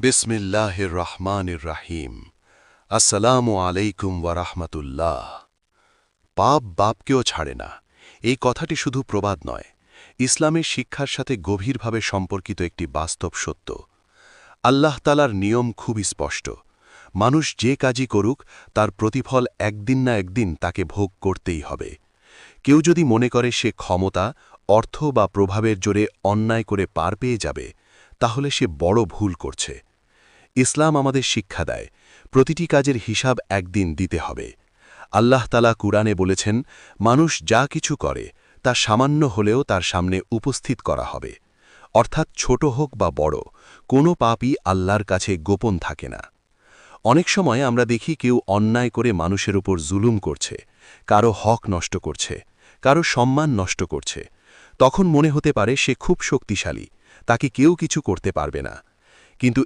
বিসমিল্লাহির রহমানির রাহিম। আসসালামু আলাইকুম ওয়া রাহমাতুল্লাহ। পাপ বাপকেও ছাড়ে না, এই কথাটি শুধু প্রবাদ নয়, ইসলামের শিক্ষার সাথে গভীরভাবে সম্পর্কিত একটি বাস্তব সত্য। আল্লাহ তাআলার নিয়ম খুবই স্পষ্ট। মানুষ যে কাজই করুক, তার প্রতিফল একদিন না একদিন তাকে ভোগ করতেই হবে। কেউ যদি মনে করে সে ক্ষমতা, অর্থ বা প্রভাবের জোরে অন্যায় করে পার পেয়ে যাবে, তাহলে সে বড় ভুল করছে। ইসলাম আমাদের শিক্ষা দেয়, প্রতিটি কাজের হিসাব একদিন দিতে হবে। আল্লাহ তাআলা কুরআনে বলেছেন, মানুষ যা কিছু করে তা সামান্য হলেও তার সামনে উপস্থিত করা হবে। অর্থাৎ ছোট হোক বা বড়, কোনো পাপই আল্লাহর কাছে গোপন থাকে না। অনেক সময় আমরা দেখি কেউ অন্যায় করে মানুষের উপর জুলুম করছে, কারো হক নষ্ট করছে, কারো সম্মান নষ্ট করছে। তখন মনে হতে পারে সে খুব শক্তিশালী, তাকে কেউ কিছু করতে পারবে না। কিন্তু